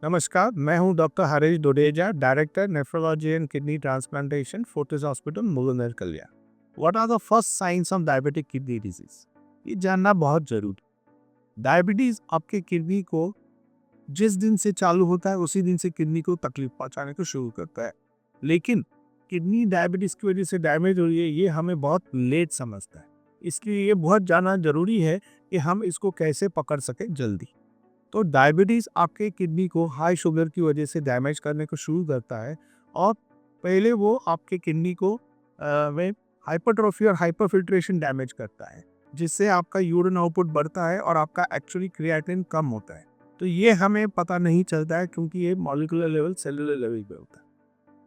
नमस्कार, मैं हूं doctor Harish Dodeja, director nephrology and kidney transplantation, Fortis hospital, मुगलनर, Kalyan. What are the first signs of diabetic kidney disease? ये जानना बहुत जरूरी। डायबिटीज आपके किडनी को जिस दिन से चालू होता है उसी दिन से किडनी को तकलीफ पहुंचाने को शुरू करता है। लेकिन किडनी डायबिटीज की वजह से डैमेज हो रही है, ये हमें बहुत लेट समझता है। इसलिए ये बहुत जानना जरूरी है कि हम इसको कैसे पकड़ सके जल्दी। तो डायबिटीज़ आपके किडनी को हाई शुगर की वजह से डैमेज करने को शुरू करता है और पहले वो आपके किडनी को में हाइपरट्रोफी और हाइपरफिल्ट्रेशन डैमेज करता है, जिससे आपका यूरिन आउटपुट बढ़ता है और आपका एक्चुअली क्रिएटिनिन कम होता है। तो ये हमें पता नहीं चलता है क्योंकि ये मॉलिक्यूलर लेवल, सेलुलर लेवल पे होता है।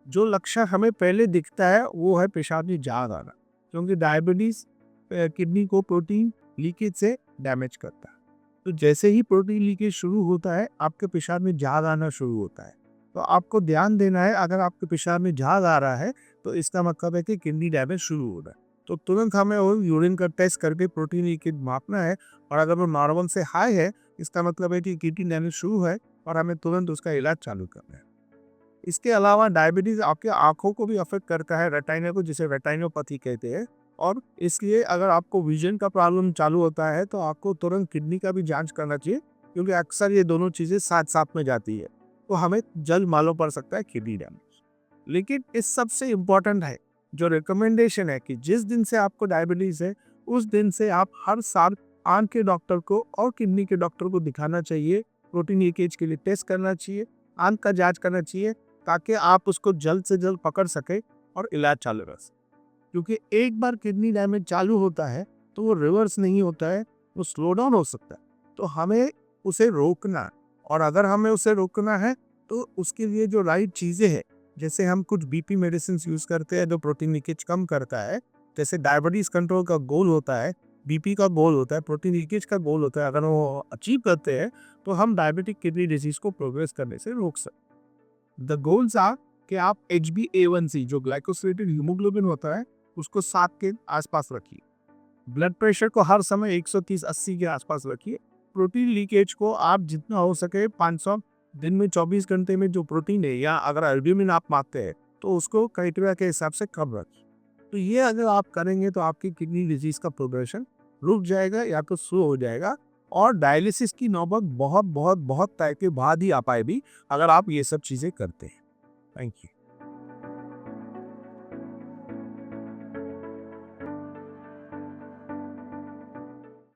जो लक्षण हमें पहले दिखता है वो है पेशाब में झाग आना, क्योंकि डायबिटीज़ किडनी को प्रोटीन लीकेज से डैमेज करता है। तो जैसे ही प्रोटीन लीकेज शुरू होता है, आपके पेशाब में झाग आना शुरू होता है। तो आपको ध्यान देना है, अगर आपके पेशाब में झाग आ रहा है तो इसका मतलब है कि किडनी डैमेज शुरू हो रहा है। तो तुरंत हमें वो यूरिन का टेस्ट करके प्रोटीन लीकेज मापना है, और अगर वो नॉर्मल से हाई है, इसका मतलब है कि किडनी डैमेज शुरू है और हमें तुरंत उसका इलाज चालू करना है। इसके अलावा डायबिटीज आपके आंखों को भी अफेक्ट करता है, रेटिना को, जिसे रेटिनोपैथी कहते हैं। और इसलिए अगर आपको विजन का प्रॉब्लम चालू होता है तो आपको तुरंत किडनी का भी जांच करना चाहिए, क्योंकि अक्सर ये दोनों चीजें साथ साथ में जाती है। तो हमें जल्द मालूम पड़ सकता है किडनी डैमेज। लेकिन इस सबसे इम्पोर्टेंट है जो रिकमेंडेशन है कि जिस दिन से आपको डायबिटीज है उस दिन से आप हर साल आंख के डॉक्टर को और किडनी के डॉक्टर को दिखाना चाहिए। प्रोटीन लीकेज के लिए टेस्ट करना चाहिए, आंख का जांच करना चाहिए, ताकि आप उसको जल्द से जल्द पकड़ सके और इलाज चालू रख सके। क्योंकि एक बार किडनी डैमेज चालू होता है तो वो रिवर्स नहीं होता है, वो स्लो डाउन हो सकता है। तो हमें उसे रोकना है, और अगर हमें उसे रोकना है तो उसके लिए जो राइट चीज़ें हैं, जैसे हम कुछ बीपी मेडिसिन यूज़ करते हैं जो प्रोटीन लीकेज कम करता है। जैसे डायबिटीज़ कंट्रोल का गोल होता है, बीपी का गोल होता है, प्रोटीन लीकेज का गोल होता है। अगर वो अचीव करते हैं तो हम डायबिटिक किडनी डिजीज को प्रोग्रेस करने से रोक सकते। द गोल्स आर कि आप HbA1c, जो ग्लाइकोसिलेटेड हीमोग्लोबिन होता है, उसको 7 के आसपास रखिए। ब्लड प्रेशर को हर समय 130-80 के आसपास रखिए। प्रोटीन लीकेज को आप जितना हो सके 500, दिन में 24 घंटे में जो प्रोटीन है, या अगर एल्ब्यूमिन आप मापते हैं तो उसको क्राइटेरिया के हिसाब से कम रखिए। तो ये अगर आप करेंगे तो आपकी किडनी डिजीज का प्रोग्रेशन रुक जाएगा या तो स्लो हो जाएगा, और डायलिसिस की नौबत बहुत बहुत बहुत टाइम के बाद ही आ पाएगी अगर आप ये सब चीज़ें करते हैं। Thank you.